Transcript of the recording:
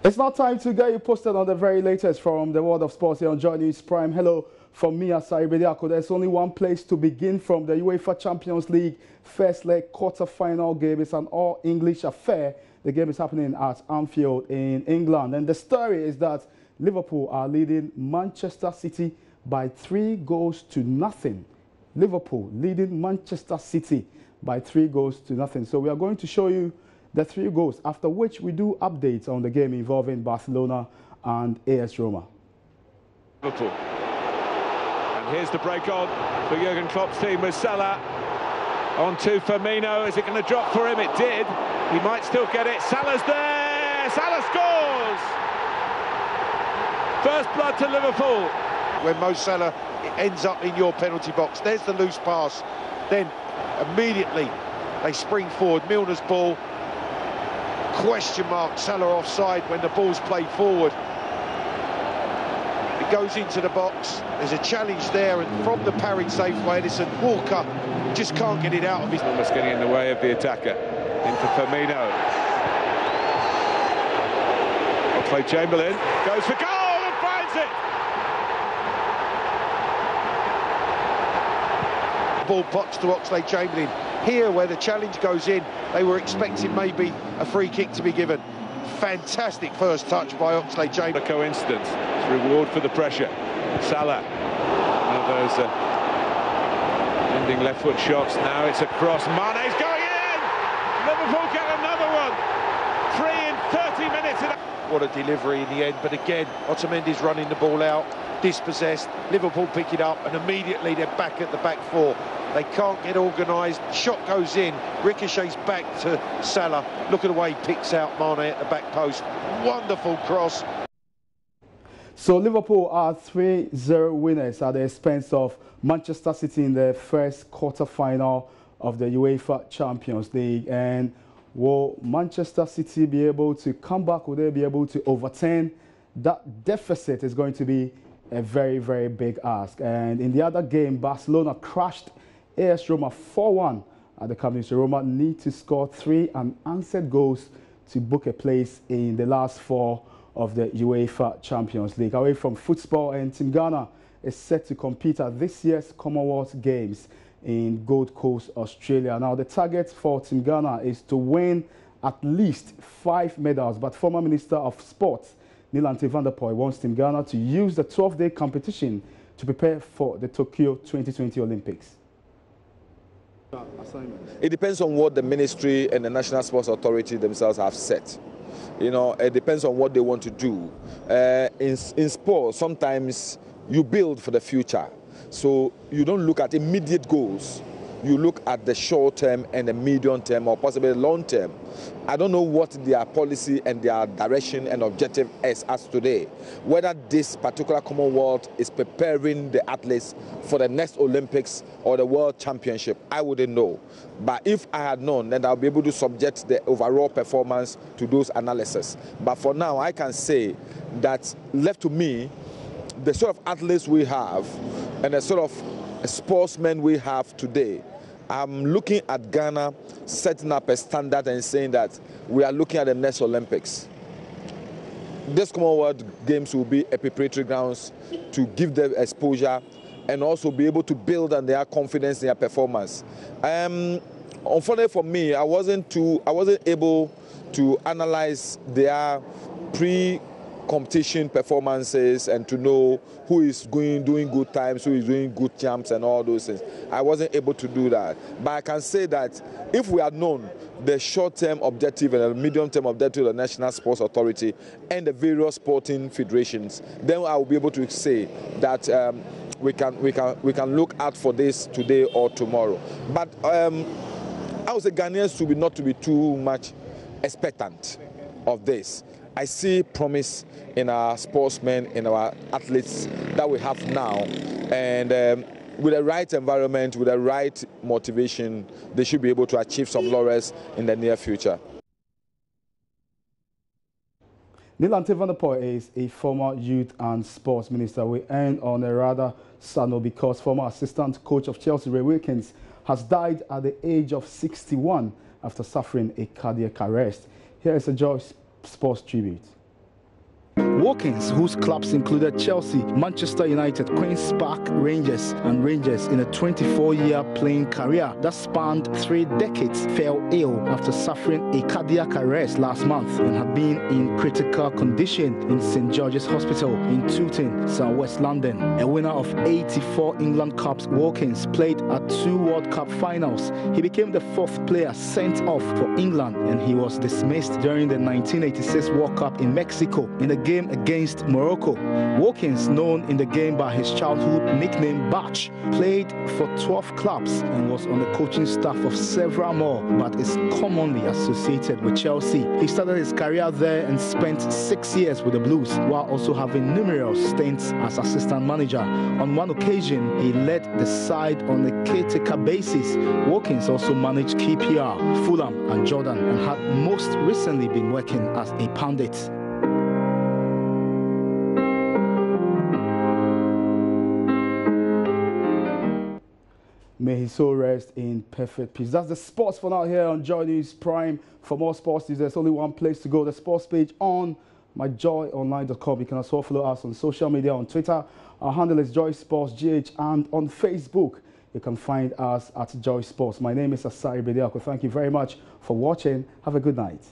It's now time to get you posted on the very latest from the world of sports here on Joy News Prime. Hello from me, Asari Bediako. There's only one place to begin from. The UEFA Champions League first leg quarter-final game. It's an all-English affair. The game is happening at Anfield in England. And the story is that Liverpool are leading Manchester City by 3-0. Liverpool leading Manchester City by 3-0. So we are going to show you the 3 goals, after which we do updates on the game involving Barcelona and AS Roma. Liverpool. And here's the break on for Jurgen Klopp's team with Salah. On to Firmino. Is it going to drop for him? It did. He might still get it. Salah's there. Salah scores. First blood to Liverpool. When Mo Salah ends up in your penalty box, there's the loose pass. Then immediately they spring forward. Milner's ball. Question mark, Salah offside when the ball's played forward. It goes into the box. There's a challenge there, and from the parried save by Edison, Walker just can't get it out of his... Almost getting in the way of the attacker. Into Firmino. Oxlade-Chamberlain goes for goal and finds it. Ball pops to Oxlade-Chamberlain. Here, where the challenge goes in, they were expecting maybe a free kick to be given. Fantastic first touch by Oxlade-Chamberlain. A coincidence. It's reward for the pressure. Salah. One of those ending left foot shots. Now it's a cross. Mane's going in! Liverpool get another one. 3 in 30 minutes. What a delivery in the end. But again, Otamendi's running the ball out. Dispossessed. Liverpool pick it up, and immediately they're back at the back four. They can't get organised. Shot goes in. Ricochets back to Salah. Look at the way he picks out Mane at the back post. Wonderful cross. So Liverpool are 3-0 winners at the expense of Manchester City in the first quarter-final of the UEFA Champions League. And will Manchester City be able to come back? Will they be able to overturn that deficit? Is going to be a very, very big ask. And in the other game, Barcelona crushed AS Roma 4-1 at the Camp Nou. So Roma need to score 3 unanswered goals to book a place in the last 4 of the UEFA Champions League. Away from football, and Team Ghana is set to compete at this year's Commonwealth Games in Gold Coast, Australia. Now, the target for Team Ghana is to win at least 5 medals, but former Minister of Sports Nilante van der Poel wants Team Ghana to use the 12-day competition to prepare for the Tokyo 2020 Olympics. It depends on what the ministry and the National Sports Authority themselves have set. You know, it depends on what they want to do. In sport, sometimes you build for the future. So you don't look at immediate goals. You look at the short term and the medium term, or possibly the long term. I don't know what their policy and their direction and objective is as today. Whether this particular Commonwealth is preparing the athletes for the next Olympics or the World Championship, I wouldn't know. But if I had known, then I'll be able to subject the overall performance to those analyses. But for now, I can say that, left to me, the sort of athletes we have and the sort of sportsmen we have today, I'm looking at Ghana setting up a standard and saying that we are looking at the next Olympics. This Commonwealth Games will be a preparatory grounds to give them exposure and also be able to build on their confidence in their performance. Unfortunately for me, I wasn't able to analyze their pre-competition performances and to know who is doing good times, who is doing good jumps and all those things. I wasn't able to do that. But I can say that if we had known the short-term objective and the medium-term objective of the National Sports Authority and the various sporting federations, then I will be able to say that we can look out for this today or tomorrow. But I would say Ghanaians should not to be too much expectant of this. I see promise in our sportsmen, in our athletes that we have now, and with the right environment, with the right motivation, they should be able to achieve some laurels in the near future. Nilante van der Poel is a former youth and sports minister. We end on a rather sad note because former assistant coach of Chelsea, Ray Wilkins, has died at the age of 61 after suffering a cardiac arrest. Here is a Joy Sports tribute. Watkins, whose clubs included Chelsea, Manchester United, Queen's Park Rangers and Rangers in a 24-year playing career that spanned 3 decades, fell ill after suffering a cardiac arrest last month and had been in critical condition in St George's Hospital in Tooting, South West London. A winner of 84 England Cups, Watkins played at 2 World Cup finals. He became the 4th player sent off for England, and he was dismissed during the 1986 World Cup in Mexico in a game against Morocco. Watkins, known in the game by his childhood nickname Batch, played for 12 clubs and was on the coaching staff of several more, but is commonly associated with Chelsea. He started his career there and spent 6 years with the Blues, while also having numerous stints as assistant manager. On one occasion, he led the side on a caretaker basis. Watkins also managed QPR, Fulham and Jordan, and had most recently been working as a pundit. May his soul rest in perfect peace. That's the sports for now here on Joy News Prime. For more sports news, there's only one place to go, the sports page on myjoyonline.com. You can also follow us on social media, on Twitter. Our handle is Joy Sports GH, and on Facebook, you can find us at Joy Sports. My name is Asari Bediako. Thank you very much for watching. Have a good night.